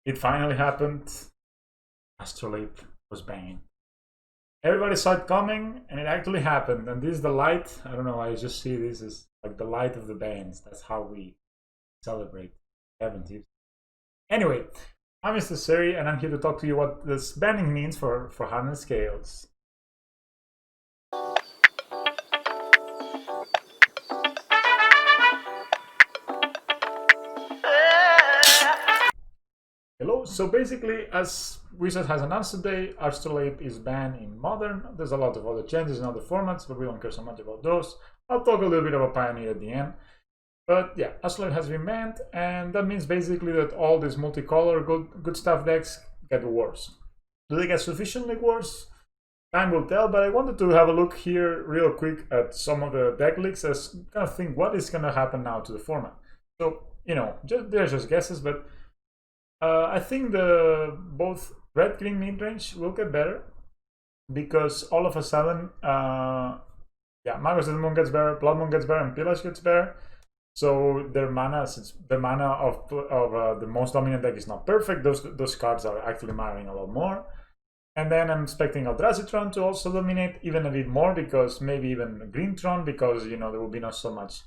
It finally happened. Astrolabe was banned. Everybody saw it coming, and it actually happened. And this is the light. I don't know. I just see this as like the light of the bans. That's how we celebrate 70s. Anyway, I'm Mr. Siri, and I'm here to talk to you what this banning means for Hardened Scales. Hello, so basically, as Wizard has announced today, Astrolabe is banned in Modern. There's a lot of other changes in other formats, but we don't care so much about those. I'll talk a little bit about Pioneer at the end. But yeah, Astrolabe has been banned, and that means basically that all these multicolor good stuff decks get worse. Do they get sufficiently worse? Time will tell, but I wanted to have a look here real quick at some of the deck leaks as kind of think what is going to happen now to the format. So, they're just guesses, but I think the both red-green mid-range will get better because all of a sudden, Magus of the Moon gets better, Blood Moon gets better, and Pillage gets better. So their mana, since the mana of the most dominant deck is not perfect, those cards are actually mattering a lot more. And then I'm expecting Eldrazi to also dominate even a bit more, because maybe even Green Tron, because there will be not so much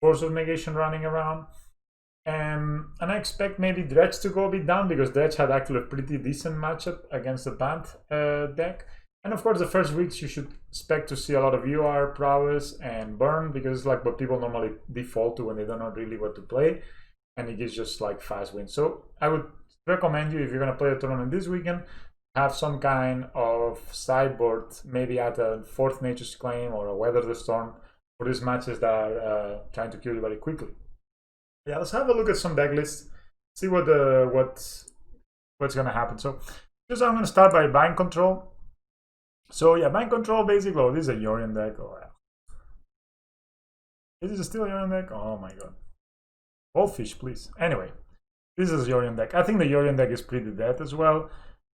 Force of Negation running around. And I expect maybe Dredge to go a bit down, because Dredge had actually a pretty decent matchup against the banned deck. And of course, the first weeks you should expect to see a lot of UR, Prowess, and Burn, because it's like what people normally default to when they don't know really what to play, and it gives just like fast wins. So I would recommend you, if you're going to play a tournament this weekend, have some kind of sideboard, maybe at a 4th Nature's Claim or a Weather the Storm for these matches that are trying to kill you very quickly. Yeah, let's have a look at some deck lists, see what's going to happen. So just I'm going to start by Bind Control. So yeah, Bind Control basically, this is a Yorion deck. Oh, is this still a Yorion deck? Oh my god. Goldfish, please. Anyway, this is a Yorion deck. I think the Yorion deck is pretty dead as well.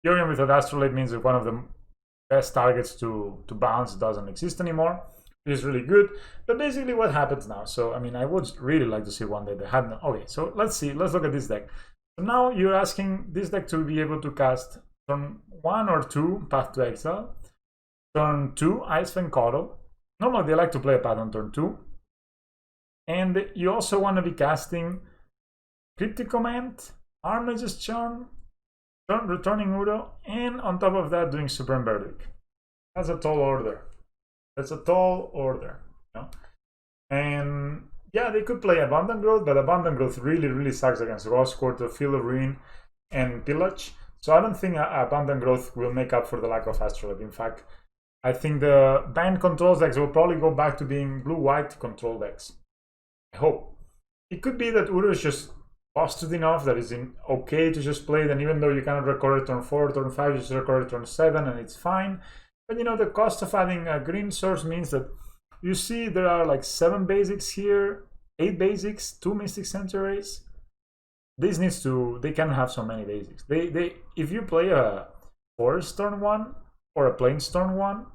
Yorion without Astrolabe means that one of the best targets to bounce doesn't exist anymore. It is really good. But basically what happens now? So, I mean, I would really like to see one that they had. Okay, so let's see. Let's look at this deck. So now you're asking this deck to be able to cast turn 1 or 2, Path to Exile. Turn 2, Icewind Coddle. Normally they like to play a path on turn 2. And you also want to be casting Cryptic Command, Armage's Charm, returning Udo, and on top of that doing Supreme Verdict. That's a tall order. That's a tall order. And yeah, they could play Abundant Growth, but Abundant Growth really sucks against Rose Quarter, Field of Ruin, and Pillage. So I don't think Abundant Growth will make up for the lack of Astrolabe. In fact, I think the Bind Controls decks will probably go back to being blue-white control decks. I hope. It could be that Udo is just busted enough that it's okay to just play it, and even though you cannot record it turn 4, turn 5, you just record it turn 7 and it's fine. But the cost of adding a green source means that you see there are like 7 basics here, 8 basics, 2 Mystic Centaurs. They cannot have so many basics. If you play a Forest turn 1 or a Plains turn 1,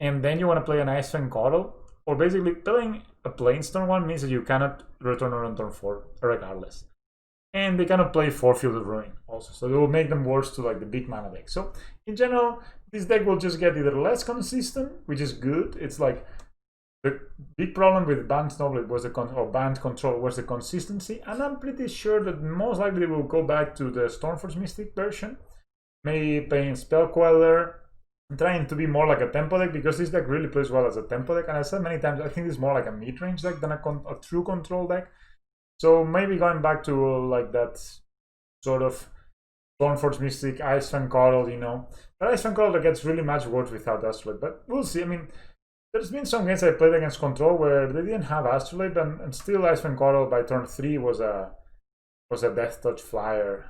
and then you want to play an Icewind Coddle, or basically playing a Plains turn 1 means that you cannot return on turn 4 regardless. And they cannot play 4 Field of Ruin also, so it will make them worse to like the big mana deck. So in general, this deck will just get either less consistent, which is good. It's like the big problem with Banned Snowblade was Banned Control was the consistency, and I'm pretty sure that most likely they will go back to the Stormforge Mystic version, maybe playing Spell Queller, trying to be more like a tempo deck, because this deck really plays well as a tempo deck. And I said many times, I think it's more like a mid-range deck than a true control deck. So maybe going back to like that sort of Stormforge Mystic, Icewind Coddle, But Icewind Coddle gets really much worse without Astrolabe. But we'll see. I mean, there's been some games I played against Control where they didn't have Astrolabe, and still Icewind Coddle by turn 3 was a Death Touch Flyer,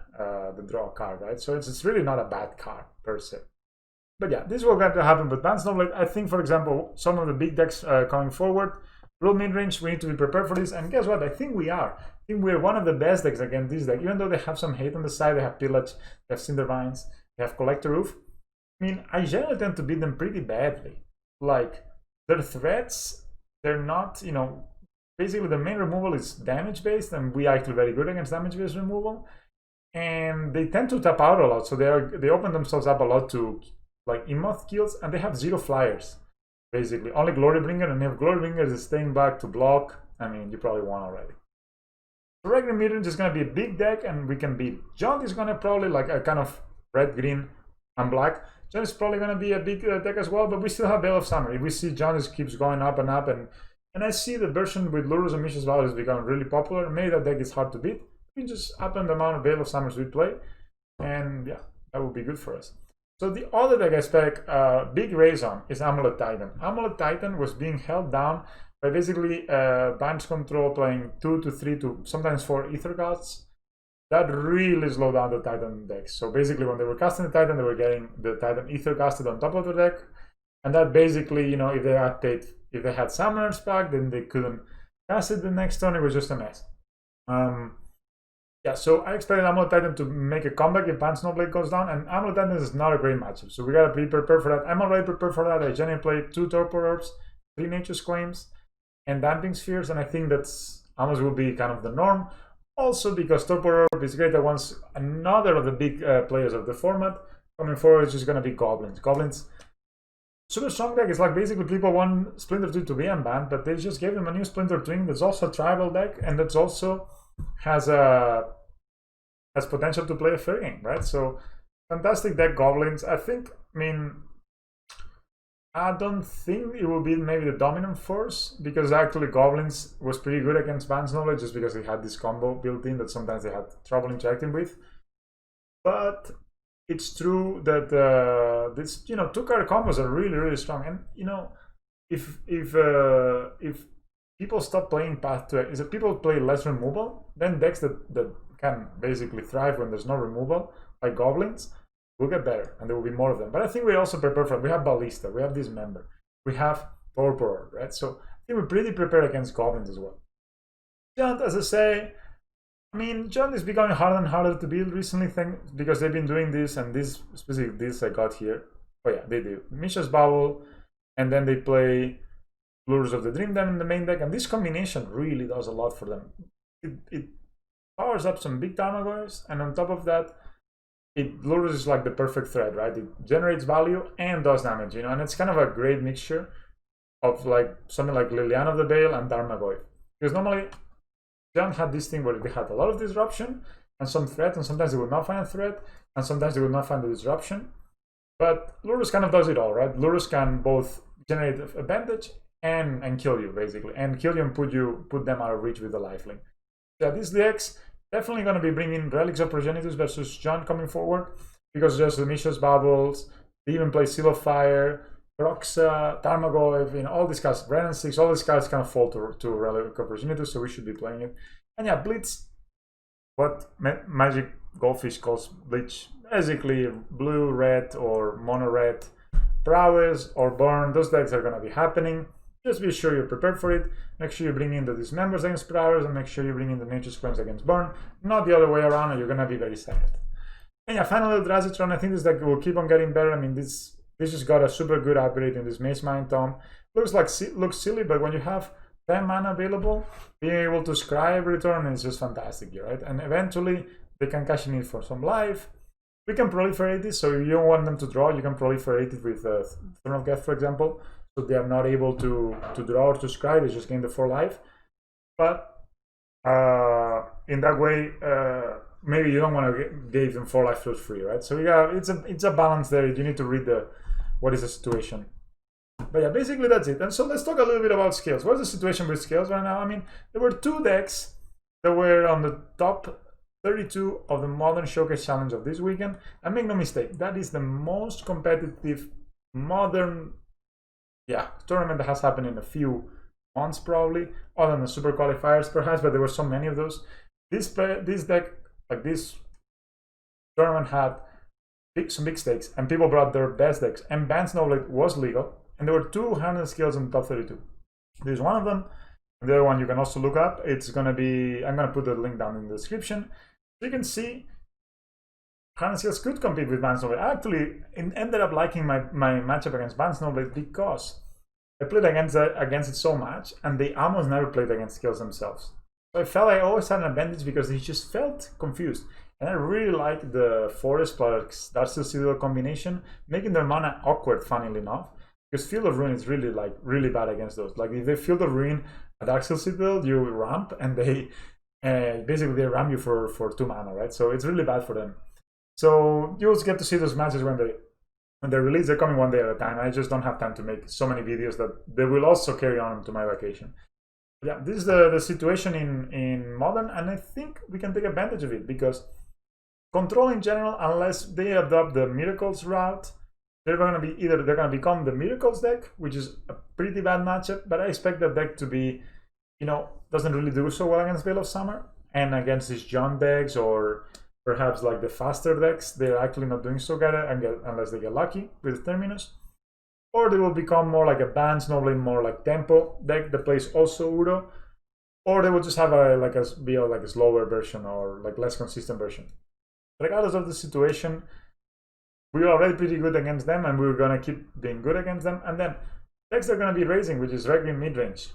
the draw card, right? So it's really not a bad card per se. But yeah, this will going to happen with Banned Snowblade. I think, for example, some of the big decks coming forward, real mid-range, we need to be prepared for this. And guess what? I think we are. I think we're one of the best decks against this deck. Even though they have some hate on the side, they have Pillage, they have Cindervines, they have Collector Roof. I mean, I generally tend to beat them pretty badly. Like, their threats, they're not, basically the main removal is damage-based, and we are actually very good against damage-based removal. and they tend to tap out a lot, so they open themselves up a lot to like emote kills, and they have 0 flyers, basically. Only Glorybringer, and if Glorybringer is staying back to block, I mean, you probably won already. The regular mid-range is going to be a big deck, and we can beat it. John is going to probably like a kind of red, green, and black. John is probably going to be a big deck as well, but we still have Veil of Summer. If we see John just keeps going up and up, and I see the version with Lurus and Mishra's Vow is becoming really popular. Maybe that deck is hard to beat. We can just up the amount of Veil of Summers we play, and yeah, that would be good for us. So the other deck I expect big raise on is Amulet Titan. Amulet Titan was being held down by basically Bind Control playing 2 to 3 to sometimes 4 Ether Gods. That really slowed down the Titan decks. So basically when they were casting the Titan, they were getting the Titan Ether casted on top of the deck. And that basically, you know, if they had Summoners back, then they couldn't cast it the next turn. It was just a mess. Yeah, so I expected Amulet Titan to make a comeback if Band Snowblade goes down, and Amulet Titan is not a great matchup, so we gotta be prepared for that. I'm already prepared for that. I generally played 2 Torpor Orbs, 3 Nature's Claims, and Damping Spheres, and I think that's almost will be kind of the norm. Also because Torpor Orb is great that once another of the big players of the format coming forward is just gonna be Goblins. Goblins, super strong deck. Is like basically people want Splinter 2 to be unbanned, but they just gave them a new Splinter Twin that's also a tribal deck, and that's also has potential to play a fair game, right? So fantastic deck, Goblins. I don't think it will be maybe the dominant force, because actually Goblins was pretty good against Band Snowblade just because they had this combo built in that sometimes they had trouble interacting with. But it's true that this, you know, 2-card combos are really strong, and you know, if people stop playing Path to Exile, if people play less removal, then decks that can basically thrive when there's no removal, like Goblins, will get better, and there will be more of them. But I think we also prepare for it. We have Ballista, we have Dismember, we have Torpor, right? So I think we're pretty prepared against Goblins as well. Giant, as I say, I mean, Giant is becoming harder and harder to build recently, because they've been doing this, and this specific deals I got here. Oh yeah, they do. Mishra's Bubble, and then they play Lures of the Dream Dem in the main deck, and this combination really does a lot for them. It powers up some big Tarmogoyfs, and on top of that, Lures is like the perfect thread, right? It generates value and does damage, you know, and it's kind of a great mixture of like something like Liliana of the Veil and Tarmogoyf. Because normally, Giant had this thing where they had a lot of disruption and some threat, and sometimes they would not find a threat, and sometimes they would not find the disruption. But Lurus kind of does it all, right? Lurus can both generate advantage and kill you, basically, and kill you and put them out of reach with the lifelink. Yeah, these decks definitely going to be bringing Relics of Progenitus versus John coming forward, because just the Mishra's Bubbles, they even play Seal of Fire, Roxa, Tarmogoyf, you know, all these guys, Brennan 6, all these guys kind of fall to Relic of Progenitus, so we should be playing it. And yeah, Blitz, what Magic Goldfish calls Bleach, basically blue, red, or mono red, Prowess, or Burn, those decks are going to be happening. Just be sure you're prepared for it. Make sure you bring in the Dismembers against Prowess, and make sure you bring in the Nature's Claims against Burn. Not the other way around, or you're going to be very sad. And yeah, finally, Drazitron, I think this deck will keep on getting better. I mean, this just got a super good upgrade in this Maze Mind Tome. Looks silly, but when you have 10 mana available, being able to scry every turn is just fantastic, right? And eventually, they can cash in it for some life. We can proliferate this, so if you don't want them to draw, you can proliferate it with Throne of Death, for example. So they are not able to draw or to scry, they just gain the 4 life. But in that way, maybe you don't want to give them 4 life for free, right? So yeah, it's a balance there. You need to read what is the situation. But yeah, basically that's it. And so let's talk a little bit about Scales. What's the situation with Scales right now? I mean, there were 2 decks that were on the top 32 of the Modern Showcase Challenge of this weekend. And make no mistake, that is the most competitive Modern tournament that has happened in a few months, probably, other than the Super Qualifiers perhaps, but there were so many of those. This deck, like this tournament, had some big stakes, and people brought their best decks, and Band Snowblade was legal, and there were 2 Hardened Scales in the top 32. There's one of them, and the other one you can also look up. It's gonna be, I'm gonna put the link down in the description, so you can see Hardened Scales could compete with Band Snowblade. I actually ended up liking my matchup against Band Snowblade because I played against it so much, and they almost never played against Scales themselves. So I felt I always had an advantage because he just felt confused. And I really like the Forest plus Darksteel Citadel combination, making their mana awkward, funnily enough. Because Field of Ruin is really really bad against those. Like if they Field of Ruin a Darksteel Citadel, you ramp and they basically they ram you for 2 mana, right? So it's really bad for them. So you'll get to see those matches when they release. They're coming one day at a time. I just don't have time to make so many videos that they will also carry on to my vacation. Yeah, this is the situation in Modern, and I think we can take advantage of it because Control in general, unless they adopt the Miracles route, they're going to be they're going to become the Miracles deck, which is a pretty bad matchup. But I expect that deck to be, doesn't really do so well against Veil of Summer and against these John decks or perhaps like the faster decks. They're actually not doing so good unless they get lucky with Terminus. Or they will become more like a Bans, normally more like Tempo deck that plays also Uro. Or they will just have be a slower version or like less consistent version. Regardless of the situation, we are already pretty good against them, and we're gonna keep being good against them. And then decks they're gonna be raising, which is Requiem midrange,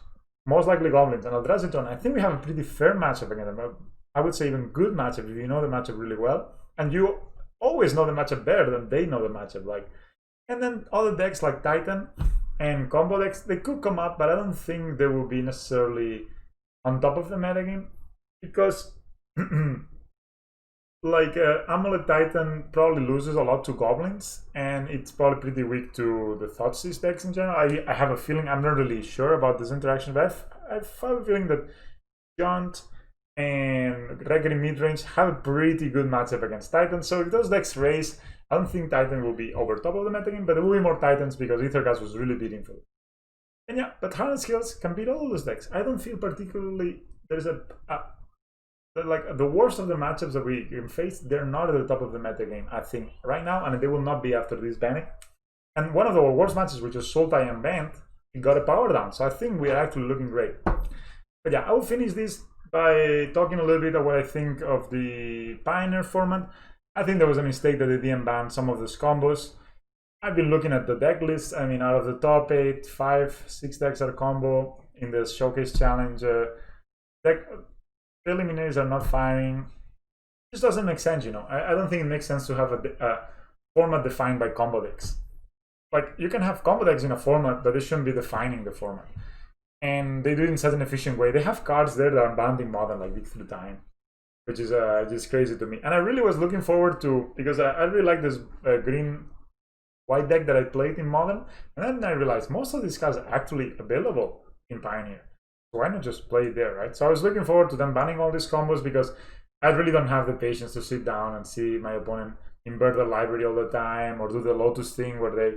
most likely Goblins and Eldraziton. I think we have a pretty fair matchup against them. I would say even good matchup if you know the matchup really well, and you always know the matchup better than they know the matchup. And then other decks like Titan and combo decks, they could come up, but I don't think they will be necessarily on top of the metagame because. Amulet Titan probably loses a lot to Goblins, and it's probably pretty weak to the Thoughtseize decks in general. I have a feeling, I'm not really sure about this interaction, but I have a feeling that Jaunt and Requiem midrange have a pretty good matchup against Titan. So if those decks raise, I don't think Titan will be over top of the metagame, but there will be more Titans because Aethergas was really beating for it. And yeah, but Hardened Scales can beat all of those decks. I don't feel particularly there's the worst of the matchups that we can face, they're not at the top of the metagame, I think, right now, and they will not be after this banning. And one of the worst matches, which was Sultai and Bant, it got a power down, so I think we are actually looking great. But yeah, I will finish this by talking a little bit of what I think of the Pioneer format. I think there was a mistake that they didn't ban some of those combos. I've been looking at the deck list. I mean, out of the top 8, 5, 6 decks are combo in the Showcase Challenge. The eliminators are not firing. It just doesn't make sense, I don't think it makes sense to have a format defined by combo decks. Like, you can have combo decks in a format, but they shouldn't be defining the format. And they do it in such an efficient way. They have cards there that are banned in Modern, like Week Through Time, which is just crazy to me. And I really was looking forward to, because I really like this green-white deck that I played in Modern. And then I realized most of these cards are actually available in Pioneer. So why not just play it there, right? So I was looking forward to them banning all these combos because I really don't have the patience to sit down and see my opponent invert the library all the time or do the Lotus thing where they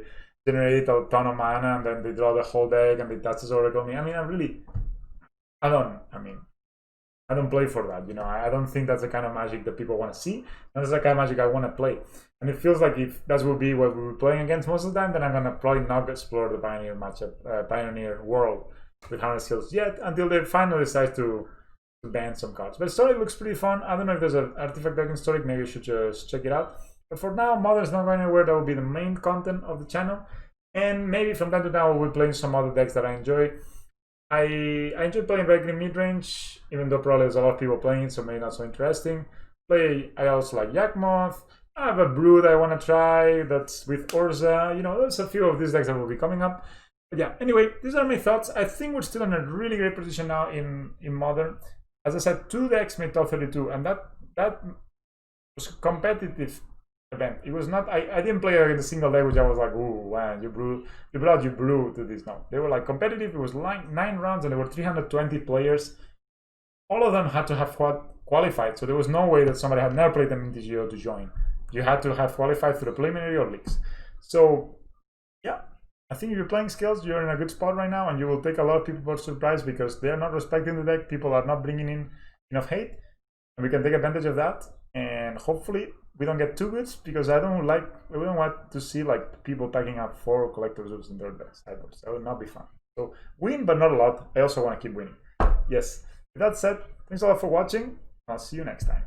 generate a ton of mana and then they draw the whole deck and they touch this Oracle me. I mean, I don't play for that, I don't think that's the kind of magic that people want to see. That's the kind of magic I want to play. And it feels like if that will be what we were playing against most of the time, then I'm going to probably not explore the Pioneer matchup, Pioneer world with Hardened Scales yet until they finally decide to ban some cards. But Historic looks pretty fun. I don't know if there's an artifact deck in Historic. Maybe you should just check it out. But for now, Modern's not going anywhere. That will be the main content of the channel. And maybe from time to time, we'll be playing some other decks that I enjoy. I enjoy playing Requiem midrange, even though probably there's a lot of people playing it, so maybe not so interesting. I also like Yakmoth. I have a Brood I want to try that's with Urza. There's a few of these decks that will be coming up. But yeah, anyway, these are my thoughts. I think we're still in a really great position now in Modern. As I said, 2 decks made top 32, and that was a competitive event. It was not. I didn't play against a single deck which I was like, ooh, man, you brought your brew to this. No, they were like competitive. It was like 9 rounds, and there were 320 players. All of them had to have qualified, so there was no way that somebody had never played an MTGO to join. You had to have qualified through the preliminary or leagues. So yeah, I think if you're playing Scales, you're in a good spot right now, and you will take a lot of people by surprise because they're not respecting the deck. People are not bringing in enough hate, and we can take advantage of that. And hopefully we don't get too good because we don't want to see like people packing up 4 collector's oops in their decks. That would not be fun. So win, but not a lot. I also want to keep winning. Yes. With that said, thanks a lot for watching. I'll see you next time.